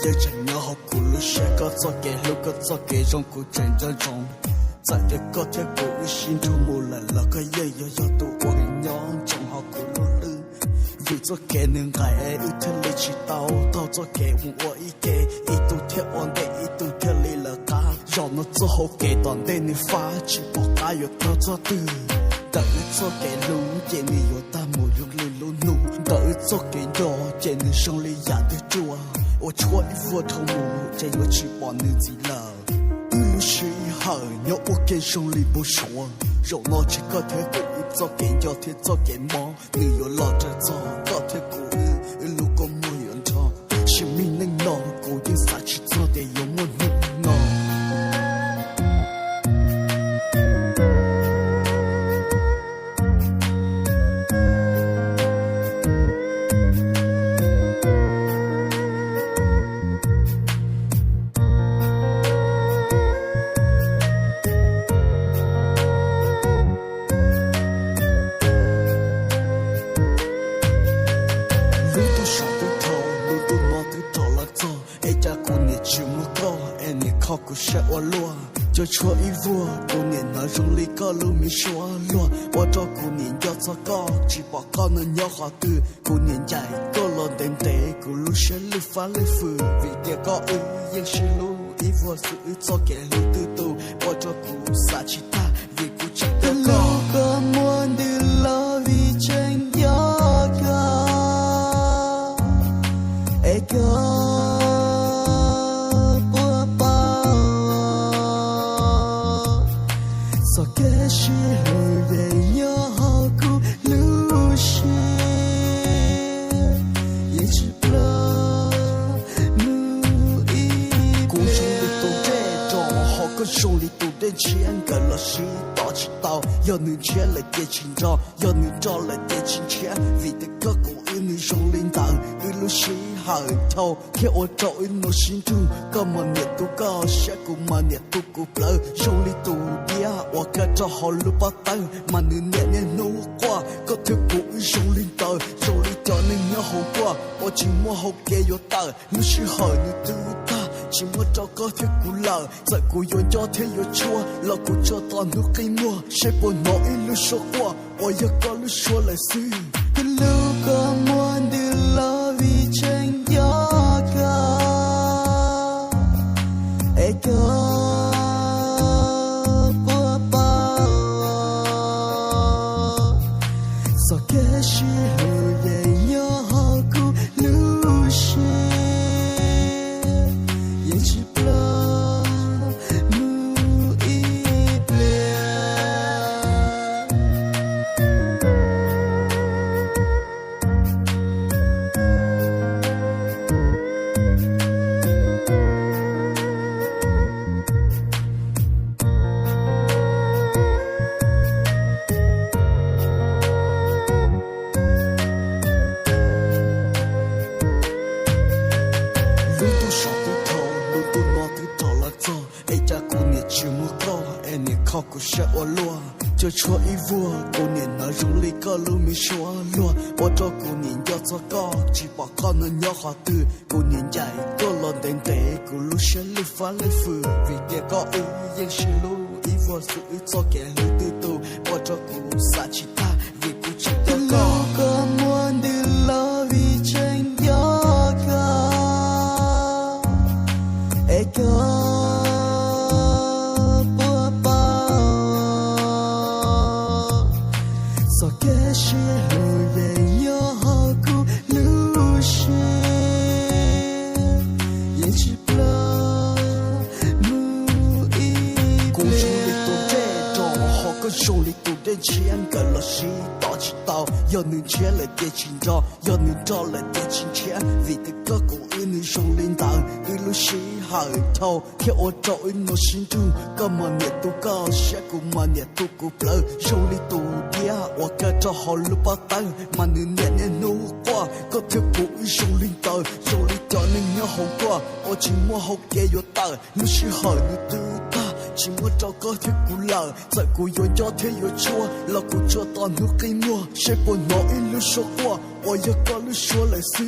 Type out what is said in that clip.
也真要好苦路学个做给路个做给让古真正中，在这个天古心中无了那个也要都我的娘正好苦路了，为做给能爱一天里去到做给我一给一度天王的一度天里了嘎，让我做好给当的你发起不该有到做的。đợi cho cái lũ trên này yo ta mùi lung lên lũ nụ đợi cho cái đó trên này sông lên giả tới chùa ô chuối vua thâu mù trên yo chỉ bỏ nữ gì lờ lũ suy hở nhớ ô cái sông lên bố sủa rồi nó chỉ có thể cụ cho cái cho thế cho cái mỏ nữ yo lo cho có thể cụ lũ có mùi ẩn cho chỉ mình nên nó cụ đến xa chỉ cho để yo muốn nụ nóเขากูเชื่อว่าลัวจะช่วยวัวกูเนี่ยน่ารงลีก็รู้มีชัวลัวว่าเจ้ากูเนี่ยยอดสกอจีบอกก็นั่นยอดหาตือกูเนี่ยใหญ่ก็รอเต็มเตะกูรู้เชื่อลือฟ้าลือฝืนวิเดียก็ยังชิลูอีวัวซื้อจะแก่ลือตื้อตู้ว่าเจ้ากูสาชิตาวิกูจะก็ก็มัวดื้อลาวิเชงยากาเอกา是路人要好苦路是也只不努力公兄弟都这种好个兄弟都得钱个了是到起到要能钱来点钱找要能找来点钱钱为的个狗一能兄领导一路是好头天我找一路心中个么年都高下个么年都个不兄弟都dia 我看着好路把灯嘛你年年努过个条古兄领导兄弟叫你要好过我寂寞好给有大你是好你都大寂寞找个条古老在古有叫天有错老古找到你给我谁不拿一路说话我要个路说来是个路个么的老一真要个一个是路人要好苦路是也只不努力靠กูเชื่อว่าลัวจะช่วยวัวกูเนี่ยน่ารงลีก็รู้มีชัวลัวว่าเจ้ากูเนี่ยยอดสกอจีบอกก็นั่นยอดหาตือกูเนี่ยใหญ่ก็รอเต็มเตะกูรู้เชื่อลือฟ้าลือฝืนวิเดียก็ยังชิลูอีวัวซื้อจะแก่ลือตื้อตู้ว่าเจ้ากูสาชิตาวิกูจะก็ก็มัวดื้อลาวิเชงยากาเอกา是路人要好苦路是也只不努力公兄弟都这种好个兄弟都得钱个了是到起到要能钱来点钱找要能找来点钱钱为的个狗一能兄领导一路是好头天我找一路心中个么年都高下个么年都个不兄弟都dia 我看着好路把灯嘛你年年努过个条古兄领导兄弟叫你要好过我寂寞好给有大你是好你都大寂寞找个条古老在古有叫天有错老古找到你给我谁不拿一路说话我要个路说来是